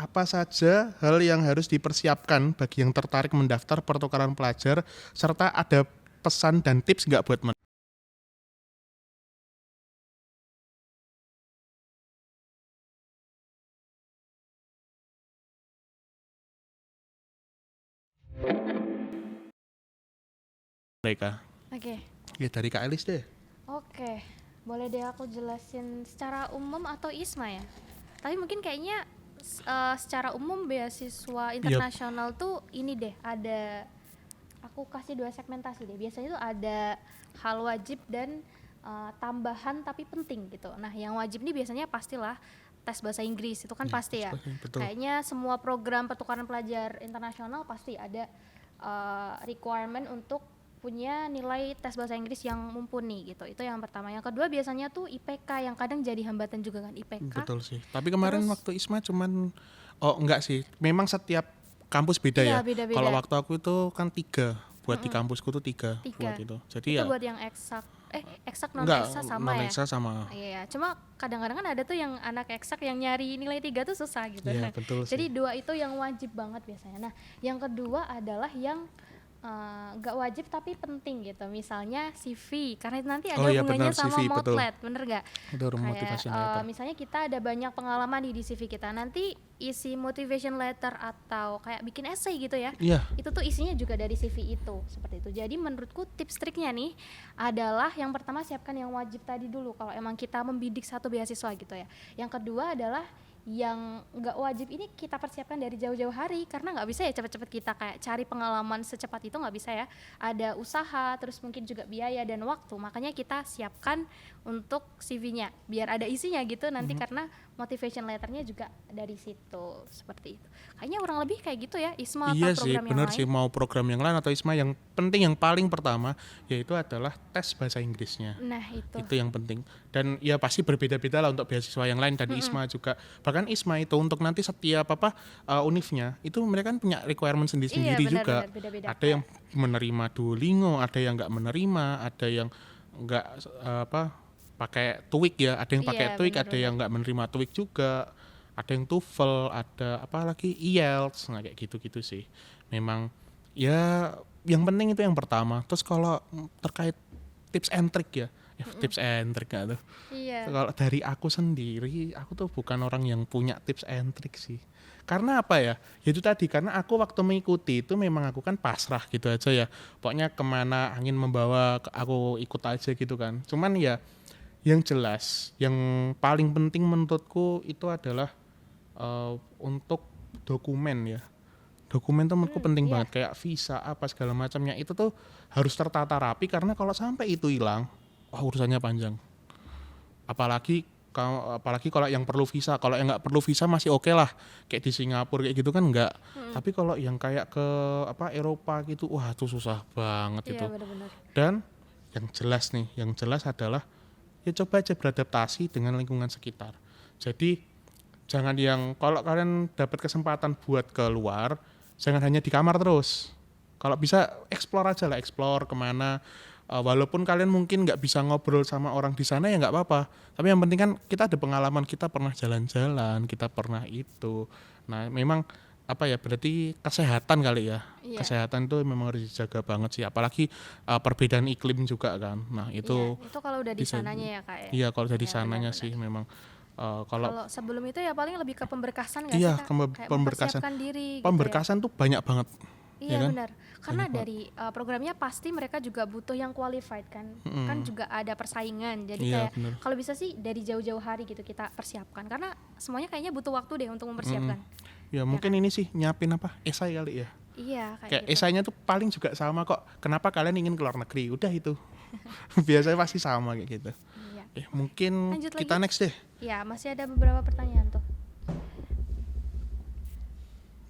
apa saja hal yang harus dipersiapkan bagi yang tertarik mendaftar pertukaran pelajar, serta ada pesan dan tips nggak buat mereka? Oke. Ya dari Kak Elis deh. Oke, boleh deh aku jelasin secara umum atau ISMA ya? Tapi mungkin kayaknya secara umum beasiswa Iya, internasional tuh ini deh, ada aku kasih 2 segmentasi deh. Biasanya tuh ada hal wajib dan tambahan tapi penting gitu. Nah, yang wajib nih biasanya pastilah tes bahasa Inggris, itu kan iya, pasti ya. betul. Kayaknya semua program pertukaran pelajar internasional pasti ada requirement untuk punya nilai tes bahasa Inggris yang mumpuni gitu. Itu yang pertama. Yang kedua biasanya tuh IPK, yang kadang jadi hambatan juga kan IPK. Betul sih. Tapi kemarin Terus waktu ISMA cuman, oh enggak sih. Memang setiap kampus beda iya ya. Kalau beda-beda. waktu aku itu kan 3, buat di kampusku tuh 3 buat 3. itu. Jadi Itu ya buat yang eksak. Eksak non enggak, eksak sama non ya. eksa sama. Iya, cuma kadang-kadang kan ada tuh yang anak eksak yang nyari nilai 3 tuh susah gitu. Iya betul sih. Jadi 2 itu yang wajib banget biasanya. Nah, yang kedua adalah yang nggak wajib tapi penting gitu. Misalnya CV, karena itu nanti ada Oh iya hubungannya benar sama CV betul. Motlet, bener nggak? Itu Kayak motivation letter. misalnya kita ada banyak pengalaman di CV kita, nanti isi motivation letter atau kayak bikin essay gitu ya, Iya, itu tuh isinya juga dari CV itu, seperti itu. Jadi menurutku tips triknya nih adalah yang pertama siapkan yang wajib tadi dulu kalau emang kita membidik satu beasiswa gitu ya. Yang kedua adalah yang nggak wajib ini kita persiapkan dari jauh-jauh hari, karena nggak bisa ya cepet-cepet kita kayak cari pengalaman secepat itu, nggak bisa ya, ada usaha, terus mungkin juga biaya dan waktu, makanya kita siapkan untuk CV-nya biar ada isinya gitu nanti, karena motivation letternya juga dari situ, seperti itu. Kayaknya kurang lebih kayak gitu ya, ISMA atau iya sih, program yang benar lain. sih, mau program yang lain atau ISMA yang penting yang paling pertama yaitu adalah tes bahasa Inggrisnya. Nah itu. Itu yang penting. Dan ya pasti berbeda-beda lah untuk beasiswa yang lain dan ISMA juga. Bahkan ISMA itu untuk nanti setiap univnya itu mereka kan punya requirement Iya sendiri-sendiri juga. benar-benar beda-beda Ada yang menerima Duolingo, ada yang nggak menerima, ada yang nggak pakai TOEIC ya, ada yang pakai iya TOEIC, ada benar-benar. yang nggak menerima TOEIC juga, ada yang TOEFL, ada apa lagi IELTS, nah kayak gitu-gitu sih. Memang ya yang penting itu yang pertama. Terus kalau terkait tips and trick ya tips and trick gak tuh. Iya Kalau dari aku sendiri, aku tuh bukan orang yang punya tips and trick sih. Karena apa ya? Ya itu tadi, karena aku waktu mengikuti itu memang aku kan pasrah gitu aja ya. Pokoknya kemana angin membawa, aku ikut aja gitu kan. Cuman ya yang jelas, yang paling penting menurutku itu adalah untuk dokumen ya. Dokumen tuh menurutku penting iya banget, kayak visa apa segala macamnya itu tuh harus tertata rapi, karena kalau sampai itu hilang, wah urusannya panjang. Apalagi kalau yang perlu visa. Kalau yang nggak perlu visa masih oke lah, kayak di Singapura kayak gitu kan nggak. Tapi kalau yang kayak ke Eropa gitu, wah itu susah banget iya itu. benar-benar. Dan yang jelas adalah ya coba aja beradaptasi dengan lingkungan sekitar. Jadi jangan yang, kalau kalian dapat kesempatan buat keluar, jangan hanya di kamar terus. Kalau bisa explore aja lah, explore kemana. Walaupun kalian mungkin nggak bisa ngobrol sama orang di sana ya nggak apa-apa. Tapi yang penting kan kita ada pengalaman, kita pernah jalan-jalan, kita pernah itu. Nah memang apa ya, berarti kesehatan kali ya. Iya. Kesehatan itu memang harus dijaga banget sih. Apalagi perbedaan iklim juga kan. Nah Iya, itu itu kalau udah di bisa. sananya ya kak ya. Iya kalau dari Iya sananya benar-benar. sih memang. Kalau Kalau sebelum itu ya paling lebih ke pemberkasan nggak sih iya, kak? Kayak pemberkasan. mempersiapkan diri gitu ya. Pemberkasan tuh banyak banget, ya Iya kan? benar, karena Banyak banget. dari programnya pasti mereka juga butuh yang qualified kan, kan juga ada persaingan. Jadi Iya, kayak bener. kalau bisa sih dari jauh-jauh hari gitu kita persiapkan, karena semuanya kayaknya butuh waktu deh untuk mempersiapkan, Ya ya mungkin kan? ini sih nyiapin esai kali ya. Iya kayak Kayak gitu. esainya tuh paling juga sama kok. Kenapa kalian ingin keluar negeri? Udah itu. Biasanya pasti sama kayak gitu. Iya. Mungkin Lanjut kita lagi? next deh. Ya masih ada beberapa pertanyaan tuh.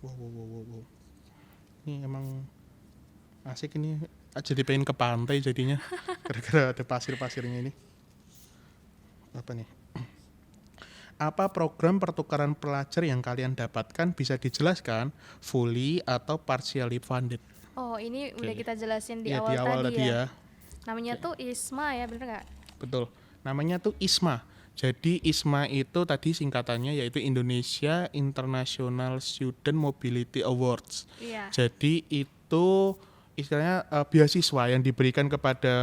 Wow. Ini emang asik ini. Jadi pengen ke pantai jadinya. Gara-gara ada pasir-pasirnya ini. Apa nih? Apa program pertukaran pelajar yang kalian dapatkan, bisa dijelaskan fully atau partially funded? Oh ini udah Oke. kita jelasin di Ya di awal awal tadi tadi ya. ya. Namanya tuh ISMA ya, bener nggak? Betul. Namanya tuh ISMA. Jadi ISMA itu tadi singkatannya yaitu Indonesia International Student Mobility Awards. Iya. Jadi itu istilahnya beasiswa yang diberikan kepada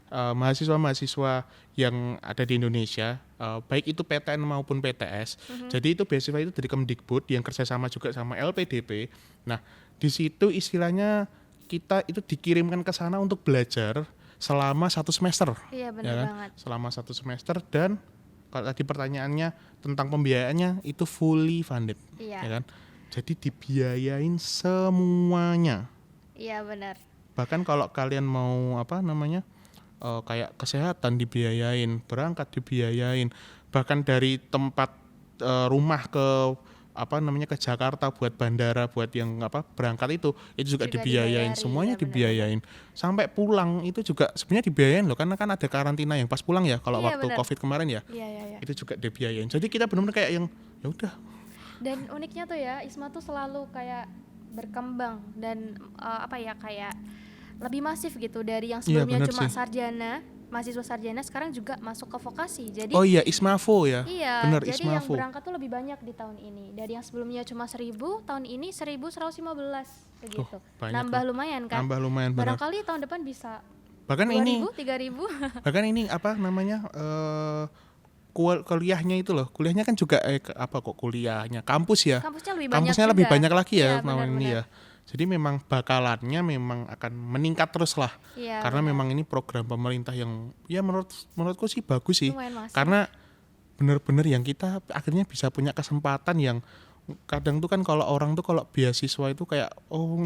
mahasiswa-mahasiswa yang ada di Indonesia, baik itu PTN maupun PTS. Jadi itu beasiswa itu dari Kemdikbud yang kerjasama juga sama LPDP. Nah, di situ istilahnya kita itu dikirimkan ke sana untuk belajar selama 1 semester. Iya, benar Ya kan? banget. Selama 1 semester, dan kalau tadi pertanyaannya tentang pembiayaannya itu fully funded. Iya. Ya kan? Jadi dibiayain semuanya. Iya, benar. Bahkan kalau kalian mau kayak kesehatan dibiayain, berangkat dibiayain, bahkan dari tempat rumah ke ke Jakarta buat bandara, buat yang berangkat itu juga dibiayain, dibayari, semuanya ya, dibiayain. Sampai pulang itu juga sebenarnya dibiayain loh, karena kan ada karantina yang pas pulang ya, kalau Iya, waktu benar. Covid kemarin ya, Iya. itu juga dibiayain. Jadi kita benar-benar kayak yang ya udah. Dan uniknya tuh ya, ISMA tuh selalu kayak berkembang dan kayak lebih masif gitu, dari yang Iya, sebelumnya benar cuma sih. sarjana, mahasiswa sarjana, sekarang juga masuk ke vokasi. Jadi Oh iya, Ismavo ya. iya, Bener, jadi yang Ismavo. berangkat tuh lebih banyak di tahun ini. Dari yang sebelumnya cuma 1000, tahun ini 1115 kayak gitu. banyak Nambah loh. lumayan kan? Nambah lumayan, benar. Barangkali tahun depan bisa Bahkan 2000, ini 3000. kuliahnya itu loh, kuliahnya kan juga kuliahnya kampus ya, Kampusnya lebih banyak kampusnya juga. lebih banyak lagi Iya, ya namanya ini benar-benar. ya. Jadi memang bakalannya memang akan meningkat terus lah, Iya, karena benar. memang ini program pemerintah yang ya menurutku sih bagus sih, Lumayan masif. karena benar-benar yang kita akhirnya bisa punya kesempatan yang kadang tuh kan kalau orang tuh kalau beasiswa itu kayak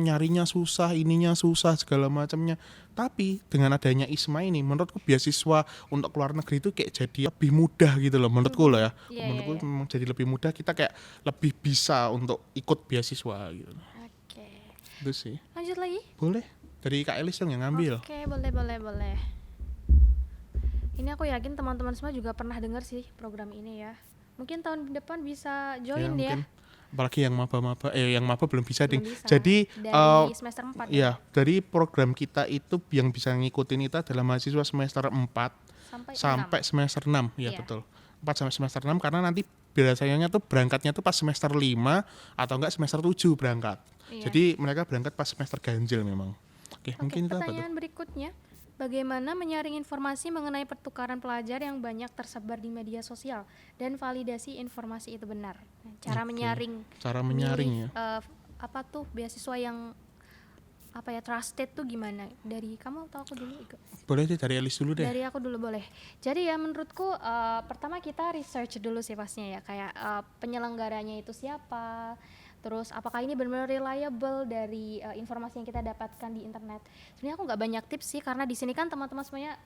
nyarinya susah, ininya susah segala macamnya. Tapi dengan adanya ISMA ini menurutku beasiswa untuk keluar negeri itu kayak jadi lebih mudah gitu loh menurutku loh ya. Iya, Menurutku iya. memang jadi lebih mudah, kita kayak lebih bisa untuk ikut beasiswa gitu. Oke. Itu sih. Lanjut lagi? Boleh dari Kak Elis dong yang ngambil. Oke, boleh. Ini aku yakin teman-teman semua juga pernah dengar sih program ini ya. Mungkin tahun depan bisa join ya. Mungkin apalagi yang maba belum bisa ding. Belum bisa. Jadi Dari semester 4 ya? ya, dari program kita itu yang bisa ngikutin itu adalah mahasiswa semester 4 sampai 6. semester 6, ya Iya. betul. 4 sampai semester 6, karena nanti biasanya tuh berangkatnya tuh pas semester 5 atau enggak semester 7 berangkat. Iya. Jadi mereka berangkat pas semester ganjil memang. Oke, Oke, mungkin itu apa tuh? pertanyaan berikutnya. Bagaimana menyaring informasi mengenai pertukaran pelajar yang banyak tersebar di media sosial dan validasi informasi itu benar? Nah, cara Oke. menyaring. Cara menyaring ya. Beasiswa yang trusted tuh gimana? Dari kamu atau aku dulu? Iko? Boleh deh dari Elis dulu deh. Dari aku dulu boleh. Jadi ya menurutku pertama kita research dulu sih pastinya ya, kayak penyelenggaranya itu siapa, terus apakah ini benar-benar reliable dari informasi yang kita dapatkan di internet. Sebenarnya aku nggak banyak tips sih, karena di sini kan teman-teman semuanya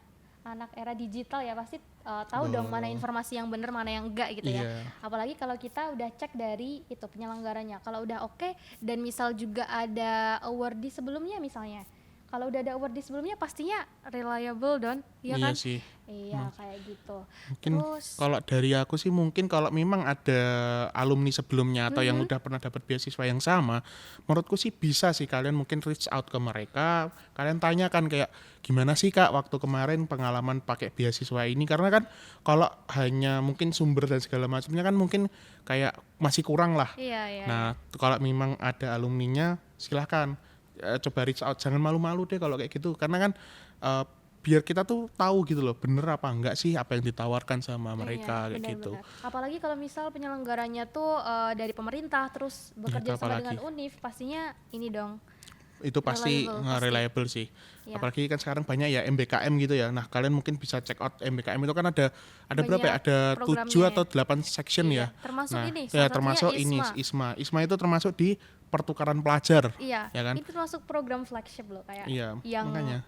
anak era digital ya, pasti tahu dong mana informasi yang benar mana yang enggak gitu ya. Iya. Apalagi kalau kita udah cek dari itu penyelenggaranya, kalau udah oke, dan misal juga ada awardee sebelumnya misalnya, kalau udah ada awardee sebelumnya pastinya reliable don, ya Iya kan? sih. Iya, kayak gitu. Mungkin Terus kalau dari aku sih, mungkin kalau memang ada alumni sebelumnya atau yang udah pernah dapat beasiswa yang sama, menurutku sih bisa sih kalian mungkin reach out ke mereka, kalian tanyakan kayak gimana sih Kak waktu kemarin pengalaman pakai beasiswa ini, karena kan kalau hanya mungkin sumber dan segala macamnya kan mungkin kayak masih kurang lah. iya. Nah, kalau memang ada alumninya silahkan coba reach out, jangan malu-malu deh kalau kayak gitu, karena kan biar kita tuh tahu gitu loh bener apa enggak sih apa yang ditawarkan sama mereka kayak gitu. Benar-benar. Apalagi kalau misal penyelenggaranya tuh dari pemerintah, terus bekerja sama apalagi. dengan UNIF, pastinya ini dong. Itu pasti Reliable, reliable sih. Ya. Apalagi kan sekarang banyak ya MBKM gitu ya. Nah, kalian mungkin bisa check out MBKM itu kan ada Banyak berapa ya? Ada programnya 7 ya. atau 8 section Iya, ya. termasuk Nah, ini, ya salah satunya termasuk ini ISMA. ISMA. ISMA itu termasuk di pertukaran pelajar. Iya, Ya kan? itu termasuk program flagship loh, kayak Iya, yang makanya.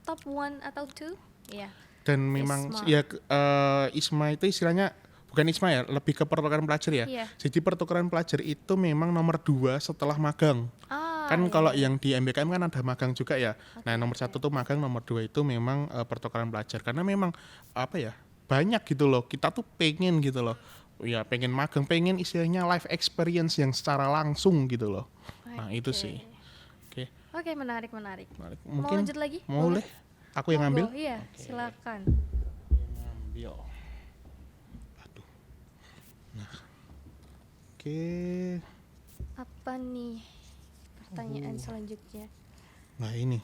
top 1 atau 2. Iya. Dan memang ISMA. ya ISMA itu istilahnya bukan ISMA ya, lebih ke pertukaran pelajar ya. Iya. Jadi pertukaran pelajar itu memang nomor 2 setelah magang. Kan Iya. kalau yang di MBKM kan ada magang juga ya. Nah, nomor 1 tuh magang, nomor 2 itu memang pertukaran pelajar. Karena memang banyak gitu loh. Kita tuh pengen gitu loh. Ya pengen magang, pengen istilahnya life experience yang secara langsung gitu loh. Nah, itu Oke. sih. Oke. Oke, menarik. Mau Mau lanjut lagi? Boleh. Aku yang Monggo, ngambil? Iya, silakan. Ngambil. Oke. Apa nih pertanyaan selanjutnya? Nah ini,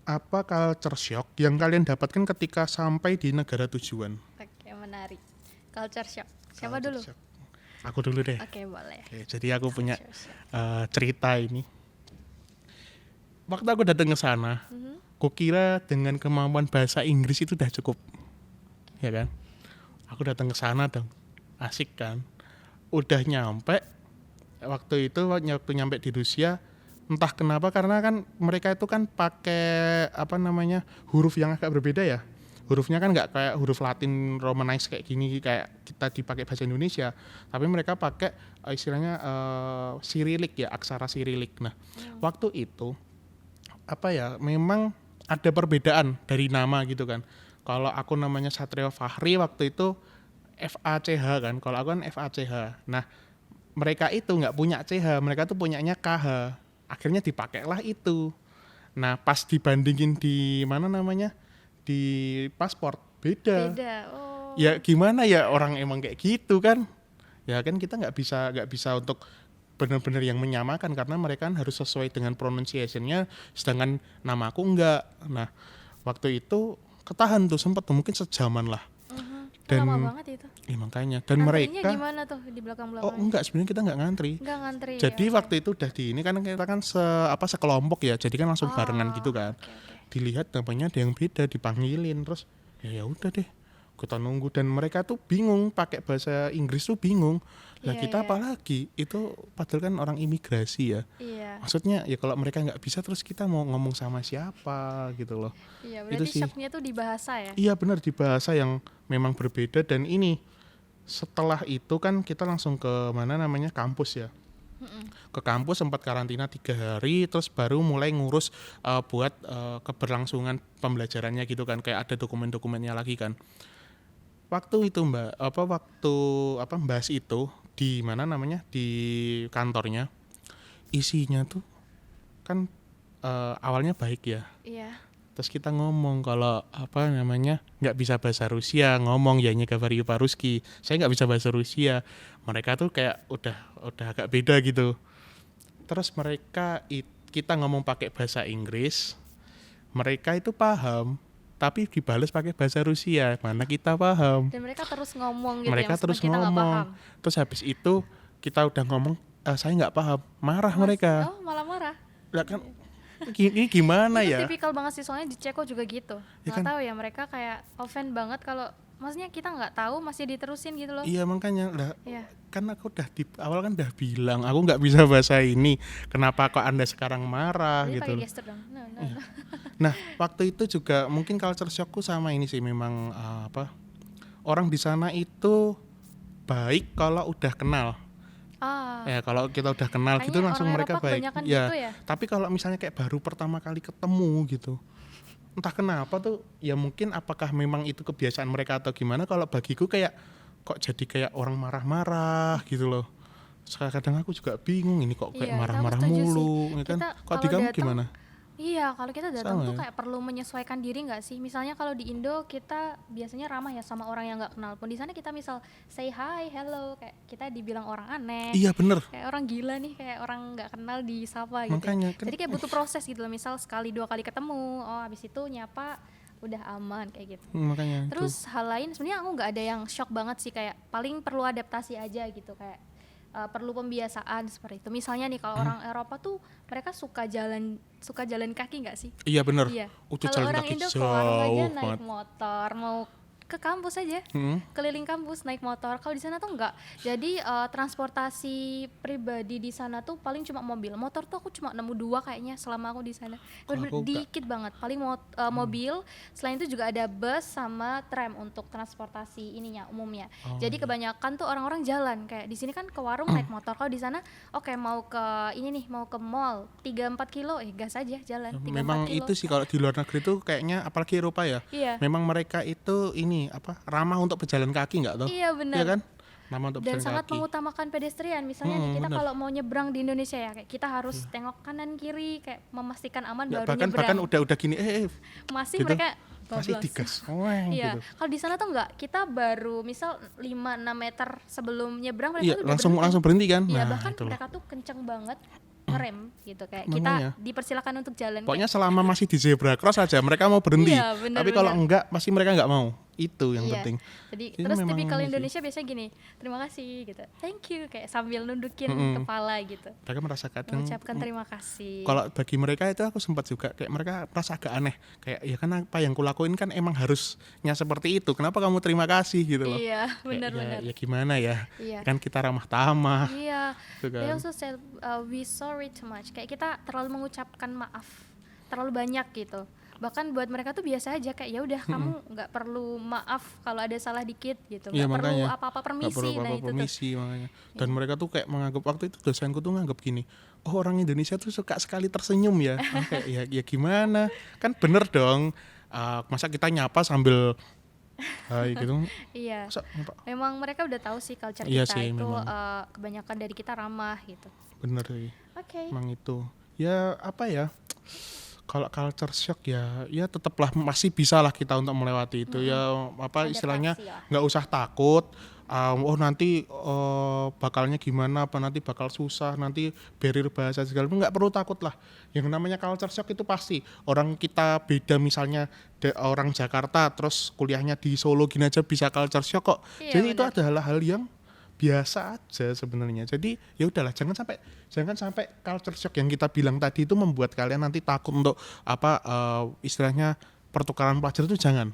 apa culture shock yang kalian dapatkan ketika sampai di negara tujuan? Oke, menarik. Culture shock. Siapa Culture dulu? shock. Aku dulu deh. Oke, boleh. Oke, jadi aku punya Culture shock. cerita ini. Waktu aku datang ke sana, kukira dengan kemampuan bahasa Inggris itu udah cukup, ya kan? Aku datang ke sana dong, asik kan? Udah nyampe, waktu itu waktu nyampe di Rusia, entah kenapa karena kan mereka itu kan pakai apa namanya huruf yang agak berbeda ya. Hurufnya kan nggak kayak huruf Latin Romanised kayak gini kayak kita dipakai bahasa Indonesia, tapi mereka pakai istilahnya Sirilik ya, aksara Sirilik. Nah, waktu itu apa ya, memang ada perbedaan dari nama gitu kan. Kalau aku namanya Satrio Fahri waktu itu FACH kan, kalau aku kan FACH. Nah, mereka itu nggak punya CH, mereka tuh punyanya KH. Akhirnya dipakailah itu. Nah, pas dibandingin di mana namanya, di paspor beda. Beda. Oh. Ya gimana ya, orang emang kayak gitu kan. Ya kan kita nggak bisa untuk benar-benar yang menyamakan karena mereka kan harus sesuai dengan pronunciation-nya, sedangkan namaku enggak. Nah, waktu itu ketahan tuh sempat tuh mungkin sejaman lah. Dan Lama banget itu. ya makanya dan Antrinya mereka gimana tuh di oh belakang-belakang? enggak, sebenarnya kita enggak ngantri. Enggak ngantri. Jadi ya, waktu itu udah di ini kan kita kan sekelompok ya, jadi kan langsung barengan gitu kan. Oke, oke. Dilihat namanya ada yang beda, dipanggilin terus ya udah deh kita nunggu dan mereka tuh bingung pakai bahasa Inggris tuh bingung lah. Iya, Kita iya. apalagi itu padahal kan orang imigrasi ya, Iya. maksudnya ya kalau mereka nggak bisa terus kita mau ngomong sama siapa gitu loh. Iya, Itu berarti sih. shocknya tuh di bahasa ya? Iya benar, di bahasa yang memang berbeda. Dan ini setelah itu kan kita langsung ke mana namanya kampus ya, ke kampus sempat karantina 3 hari terus baru mulai ngurus buat keberlangsungan pembelajarannya gitu kan, kayak ada dokumen-dokumennya lagi kan. Waktu itu waktu bahas itu di mana namanya di kantornya, isinya tuh kan awalnya baik ya. Iya. Terus kita ngomong kalau apa namanya nggak bisa bahasa Rusia, ngomong ya говорю по-русски. Saya nggak bisa bahasa Rusia. Mereka tuh kayak udah agak beda gitu. Terus kita ngomong pakai bahasa Inggris, mereka itu paham, tapi dibales pakai bahasa Rusia. Mana kita paham? Dan mereka terus ngomong gitu Mereka ya, meskipun terus kita nggak paham. ngomong. Terus habis itu kita udah ngomong, saya nggak paham, marah mereka. Oh, malah marah. Lah kan ini gimana Itu ya? tipikal banget sih, soalnya di Ceko juga gitu. Ya Nggak kan? tahu ya, mereka kayak offend banget kalau maksudnya kita nggak tahu masih diterusin gitu loh. Iya makanya lah, Iya. kan aku udah di awal kan udah bilang aku nggak bisa bahasa ini, kenapa kok Anda sekarang marah Jadi gitu. pakai gestur dong. Nah, nah, nah. Nah waktu itu juga mungkin culture shockku sama ini sih, memang orang di sana itu baik kalau udah kenal. Ah, Ya kalau kita udah kenal gitu kayaknya langsung orang mereka Eropa baik. kebanyakan Ya, gitu ya. tapi kalau misalnya kayak baru pertama kali ketemu gitu, entah kenapa tuh ya mungkin apakah memang itu kebiasaan mereka atau gimana, kalau bagiku kayak kok jadi kayak orang marah-marah gitu loh. Kadang aku juga bingung ini kok kayak Iya, itu aku marah-marah setuju sih. mulu ya kan. Kita Kok di kalau kamu datang, gimana? iya, kalau kita datang Sama tuh ya? kayak perlu menyesuaikan diri nggak sih? Misalnya kalau di Indo kita biasanya ramah ya sama orang yang nggak kenal pun. Di sana kita misal say hi, hello, kayak kita dibilang orang aneh, Iya bener, kayak orang gila nih, kayak orang nggak kenal disapa gitu. makanya kan. Jadi kayak butuh proses gitu loh. Misal sekali 2 kali ketemu, oh habis itu nyapa udah aman kayak gitu. Makanya Terus hal lain sebenarnya aku nggak ada yang shock banget sih, kayak paling perlu adaptasi aja gitu, kayak perlu pembiasaan seperti itu. Misalnya nih kalau orang Eropa tuh mereka suka jalan kaki nggak sih? iya bener. Iya. Udah Kalau jalan orang kaki Indo ke jauh warung aja naik banget. motor, mau ke kampus aja, Hmm. keliling kampus naik motor. Kalau di sana tuh enggak. Jadi transportasi pribadi di sana tuh paling cuma mobil. Motor tuh aku cuma nemu 2 kayaknya selama aku di sana. Kalau aku enggak. Dikit banget. Paling mobil. Selain itu juga ada bus sama tram untuk transportasi ininya umumnya. Oh, Jadi iya. kebanyakan tuh orang-orang jalan. Kayak di sini kan ke warung naik motor. Kalau di sana oke, mau ke ini nih, mau ke mall 3-4 kilo gas aja jalan 3-4 Memang kilo. itu sih kalau di luar negeri tuh kayaknya apalagi Eropa ya. Iya. Memang mereka itu ini ramah untuk pejalan kaki nggak tuh? Iya benar. Iya kan? Ramah untuk Dan pejalan sangat kaki. mengutamakan pedestrian. Misalnya nih kita benar. kalau mau nyebrang di Indonesia ya, kayak kita harus tengok kanan kiri, kayak memastikan aman Ya, baru bahkan nyebrang. udah gini Masih gitu. mereka masih bablas. digas, weng Iya, gitu. kalau di sana tuh enggak, kita baru misal 5-6 meter sebelum nyebrang mereka Iya, tuh udah langsung berhenti kan. Iya, Nah, bahkan itu loh. mereka tuh kenceng banget ngerem gitu, kayak Makanya. kita dipersilakan untuk jalan Pokoknya kayak. selama masih di zebra cross aja mereka mau berhenti. Iya, Tapi kalau bener-bener. enggak pasti mereka enggak mau. Itu yang Iya. penting. Jadi Ini terus memang tipikal ini sih. Indonesia biasanya gini, terima kasih gitu, thank you, kayak sambil nundukin Mm-mm. kepala gitu, Mereka merasa kadang mengucapkan terima kasih. kalau bagi mereka itu aku sempat juga kayak mereka merasa agak aneh. Kayak ya kan apa yang kulakuin kan emang harusnya seperti itu. Kenapa kamu terima kasih gitu loh. Iya, Kayak, benar-benar. ya gimana ya? Iya. Kan kita ramah tamah Iya. gitu They kan. also said we sorry too much. Kayak kita terlalu mengucapkan maaf terlalu banyak gitu. Bahkan buat mereka tuh biasa aja, kayak ya udah kamu nggak perlu maaf kalau ada salah dikit gitu. Iya, Nggak perlu makanya. apa-apa Nggak permisi. perlu Nah apa-apa itu tuh. permisi makanya. Dan mereka tuh kayak menganggap waktu itu dosenku tuh nganggap gini, oh orang Indonesia tuh suka sekali tersenyum ya. Kayak ya gimana? Kan bener dong. Masa kita nyapa sambil hai gitu? Iya. Masa nyapa? Memang mereka udah tahu sih culture Iya kita sih, itu memang. kebanyakan dari kita ramah gitu. Bener sih. Oke. Emang itu. Ya apa ya? Kalau culture shock ya tetaplah masih bisa lah kita untuk melewati itu ya apa istilahnya Adaptasi lah. nggak usah takut. Oh nanti bakalnya gimana apa nanti bakal susah nanti barrier bahasa segala macam nggak perlu takut lah. Yang namanya culture shock itu pasti orang kita beda misalnya orang Jakarta terus kuliahnya di Solo gini aja bisa culture shock kok. Iya, Jadi itu benar. adalah hal yang biasa aja sebenarnya. Jadi ya udahlah jangan sampai culture shock yang kita bilang tadi itu membuat kalian nanti takut untuk apa istilahnya pertukaran pelajar itu jangan.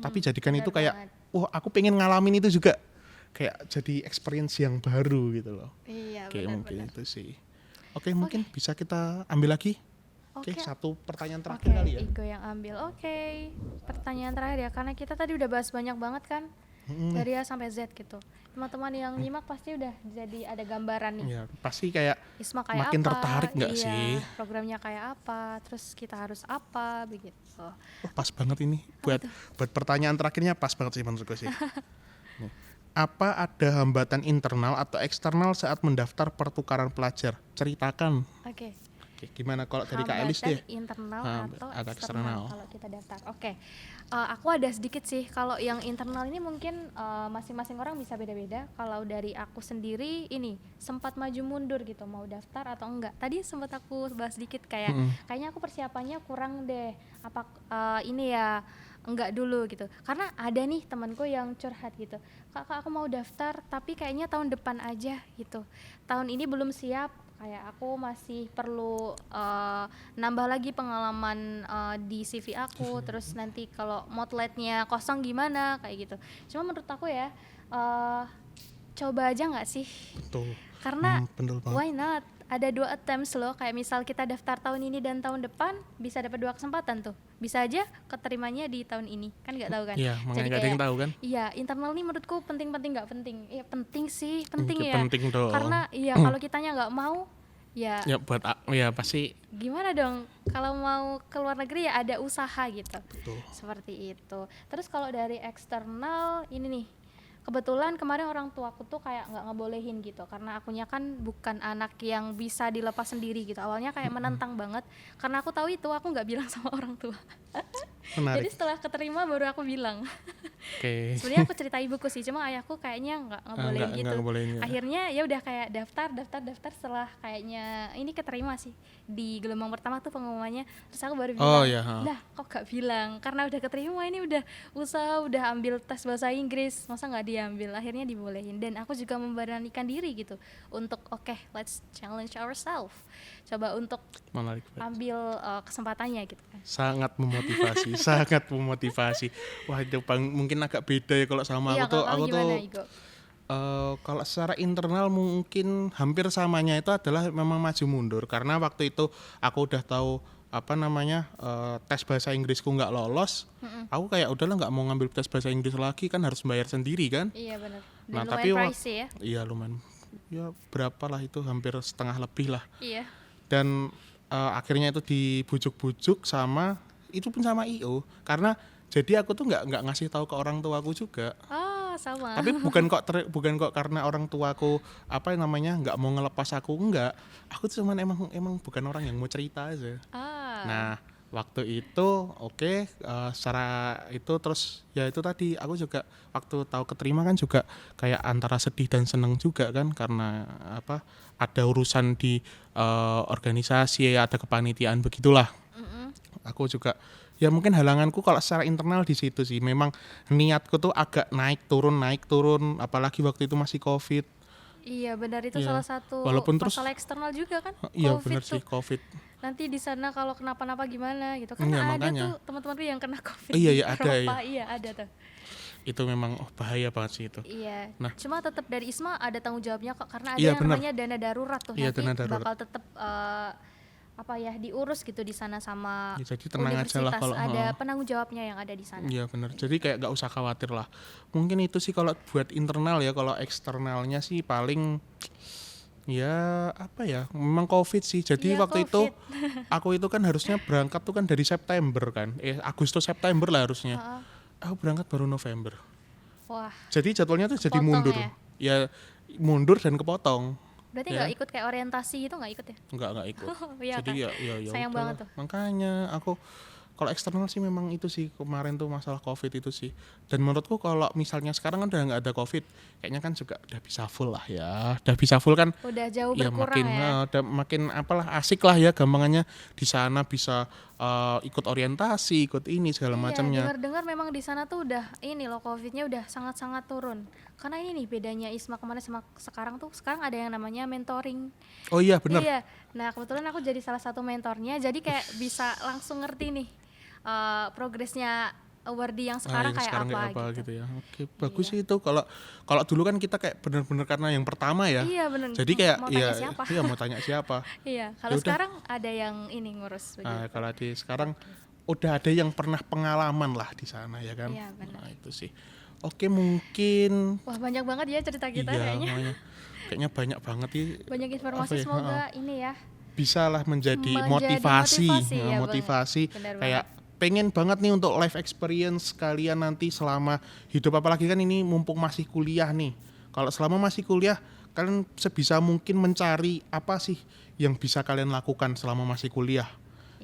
Tapi jadikan benar itu kayak banget. wah aku pengen ngalamin itu juga. Kayak jadi experience yang baru gitu loh. Iya, Oke, mungkin benar-benar. itu sih. Oke, mungkin bisa kita ambil lagi. Oke, Oke. satu pertanyaan terakhir Oke, kali ya. Igo yang ambil. Oke, pertanyaan terakhir ya, karena kita tadi udah bahas banyak banget kan, dari A sampai Z gitu. Teman-teman yang nyimak pasti udah jadi ada gambaran nih. Ya, pasti kayak Isma kayak makin apa? tertarik nggak iya, sih? Programnya kayak apa? Terus kita harus apa begitu. oh, pas banget ini buat pertanyaan terakhirnya pas banget sih menurutku sih. Nih. Apa ada hambatan internal atau eksternal saat mendaftar pertukaran pelajar? Ceritakan. Oke. Oke, gimana kalau dari Kak Elis Hambatan deh? internal atau atau eksternal eksternal. kalau kita daftar. Oke. Aku ada sedikit sih. Kalau yang internal ini mungkin masing-masing orang bisa beda-beda. Kalau dari aku sendiri ini sempat maju mundur gitu, mau daftar atau enggak. Tadi sempat aku bahas sedikit kayak kayaknya aku persiapannya kurang deh. Apa ini ya enggak dulu gitu. Karena ada nih temanku yang curhat gitu. Kak, aku mau daftar tapi kayaknya tahun depan aja gitu. Tahun ini belum siap. Kayak aku masih perlu nambah lagi pengalaman di CV aku, terus nanti kalau motletnya kosong gimana kayak gitu. Cuma menurut aku ya coba aja nggak sih? Betul. Karena Betul banget. why not? Ada 2 attempts loh, kayak misal kita daftar tahun ini dan tahun depan bisa dapat 2 kesempatan tuh. Bisa aja keterimanya di tahun ini, kan nggak tahu kan? Iya, makanya Jadi nggak ada yang kayak, tahu kan? iya, internal nih menurutku penting-penting nggak penting. Ya penting sih, penting Ya, ya. penting dong. Karena iya kalau kitanya nggak mau, ya Ya buat ya pasti gimana dong? Kalau mau ke luar negeri ya ada usaha gitu. betul. Seperti itu. Terus kalau dari eksternal ini nih, kebetulan kemarin orang tuaku tuh kayak nggak ngebolehin gitu, karena akunya kan bukan anak yang bisa dilepas sendiri gitu. Awalnya kayak menentang banget, karena aku tahu itu aku nggak bilang sama orang tua. Jadi Menarik. setelah keterima baru aku bilang. Oke. Sebenarnya aku cerita ibuku sih, cuma ayahku kayaknya nggak ngebolehin Nggak gitu. ngebolehin ya. Akhirnya ya udah kayak daftar setelah kayaknya ini keterima sih di gelombang pertama tuh pengumumannya. Terus aku baru Oh, bilang, ya, ha. lah kok gak bilang? Karena udah keterima ini udah usaha, udah ambil tes bahasa Inggris, masa nggak diambil? Akhirnya dibolehin. Dan aku juga memberanikan diri gitu untuk oke, let's challenge ourselves. Coba untuk Menarik banget. ambil kesempatannya gitu kan. Sangat memotivasi, sangat memotivasi. Wah, itu mungkin agak beda ya kalau sama Iya, aku tuh. kalau Aku kamu tuh gimana, Igo? kalau secara internal mungkin hampir samanya itu adalah memang maju mundur karena waktu itu aku udah tahu apa namanya tes bahasa Inggrisku nggak lolos. Aku kayak udahlah nggak mau ngambil tes bahasa Inggris lagi kan harus bayar sendiri kan. Iya benar. Dan Nah, lumayan tapi pricey ya. Iya lumayan. Ya berapa lah itu hampir setengah lebih lah. Iya. Dan akhirnya itu dibujuk-bujuk sama itu pun sama IO karena jadi aku tuh nggak ngasih tahu ke orang tuaku juga. Oh, sama. Tapi bukan kok karena orang tuaku apa namanya nggak mau ngelepas aku enggak. Aku tuh cuman emang bukan orang yang mau cerita aja. Ah. Nah, waktu itu secara itu terus ya itu tadi aku juga waktu tahu keterima kan juga kayak antara sedih dan seneng juga kan karena apa ada urusan di organisasi ada kepanitiaan begitulah. Aku juga ya mungkin halanganku kalau secara internal di situ sih memang niatku tuh agak naik turun apalagi waktu itu masih covid. Iya benar, itu Ya salah satu walaupun terus masalah eksternal juga kan, iya COVID bener tuh. sih covid. Nanti di sana kalau kenapa-napa gimana gitu. Iya Karena ada makanya tuh teman-temanku yang kena COVID iya di ya ada ya Eropa, iya ada tuh. itu memang bahaya banget sih itu. Iya. Nah Cuma tetap dari ISMA ada tanggung jawabnya kok, karena ada iya yang bener namanya dana darurat tuh, iya nanti dana darurat. bakal tetap apa ya diurus gitu di sana sama Ya, jadi tenang aja lah universitas, kalau ada penanggung jawabnya yang ada di sana. iya bener. Jadi kayak nggak usah khawatir lah. Mungkin itu sih kalau buat internal ya. Kalau eksternalnya sih paling ya apa ya memang covid sih. Jadi Iya waktu itu COVID. aku itu kan harusnya berangkat tuh kan dari September kan. Agustus September lah harusnya. Heeh. Aku berangkat baru November. Wah, Jadi jadwalnya tuh jadi kepotong mundur. ya. Ya mundur dan kepotong. Berarti Ya nggak ikut kayak orientasi itu, nggak ikut ya? nggak ikut. Iya Jadi kan? ya Sayang udahlah. banget tuh. Makanya aku kalau eksternal sih memang itu sih kemarin tuh masalah covid itu sih. Dan menurutku kalau misalnya sekarang kan udah nggak ada covid, kayaknya kan juga udah bisa full lah ya. Udah bisa full kan Udah jauh ya berkurang makin ya. udah makin apalah asik lah ya gampangannya di sana bisa ikut orientasi, ikut ini segala Iya, macamnya. dengar-dengar memang di sana tuh udah ini loh, COVID-nya udah sangat-sangat turun. Karena ini nih bedanya ISMA kemarin sama sekarang tuh, sekarang ada yang namanya mentoring. Oh iya bener. Iya. Nah, kebetulan aku jadi salah satu mentornya, jadi kayak bisa langsung ngerti nih progresnya awardee yang sekarang Yang kayak sekarang apa kayak apa gitu. gitu ya. Oke, bagus Iya. sih itu. Kalau kalau dulu kan kita kayak bener-bener karena yang pertama ya. Iya, bener. Jadi kayak Mau ya tanya siapa? iya mau tanya siapa. Iya, Ya kalau udah. sekarang ada yang ini ngurus begitu. Kalau di sekarang udah ada yang pernah pengalaman lah di sana ya kan. Iya, benar. Nah, itu sih. Oke, mungkin Wah, banyak banget ya cerita kita iya kayaknya. kayaknya banyak banget sih Banyak informasi, apa ya, semoga ini ya bisa lah menjadi menjadi motivasi, motivasi, ya, motivasi benar kayak pengen banget nih untuk life experience kalian nanti selama hidup apalagi kan ini mumpung masih kuliah nih. Kalau selama masih kuliah kalian sebisa mungkin mencari apa sih yang bisa kalian lakukan selama masih kuliah.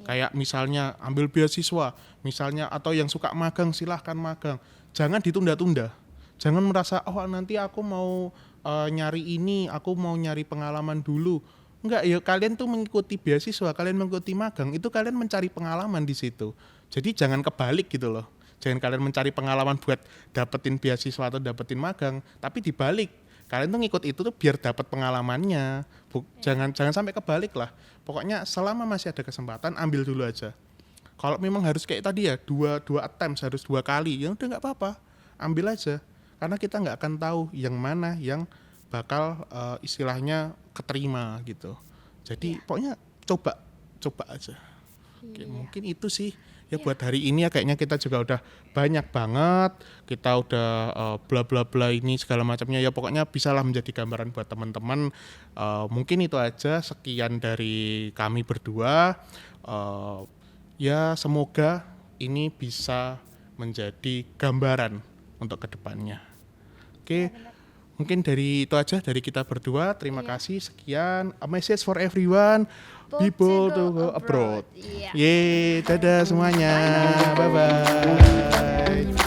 Kayak misalnya ambil beasiswa, misalnya atau yang suka magang silahkan magang. Jangan ditunda-tunda. Jangan merasa oh nanti aku mau nyari ini, aku mau nyari pengalaman dulu. Enggak, ya kalian tuh mengikuti beasiswa, kalian mengikuti magang, itu kalian mencari pengalaman di situ. Jadi jangan kebalik gitu loh. Jangan kalian mencari pengalaman buat dapetin beasiswa atau dapetin magang, tapi dibalik. Kalian tuh ngikut itu tuh biar dapat pengalamannya. Jangan sampai kebalik lah. Pokoknya selama masih ada kesempatan ambil dulu aja. Kalau memang harus kayak tadi ya dua attempts harus 2 kali, ya udah nggak apa-apa, ambil aja. Karena kita nggak akan tahu yang mana yang bakal istilahnya keterima gitu. Jadi pokoknya coba aja. Oke, Iya. mungkin itu sih ya buat hari ini ya kayaknya kita juga udah banyak banget kita udah bla bla bla ini segala macamnya ya pokoknya bisalah menjadi gambaran buat teman-teman. Mungkin itu aja sekian dari kami berdua. Ya semoga ini bisa menjadi gambaran untuk kedepannya. Oke, mungkin dari itu aja dari kita berdua. Terima Iya. kasih. Sekian. A message for everyone. People to go abroad. Iya. Yeay, dadah semuanya. Bye bye.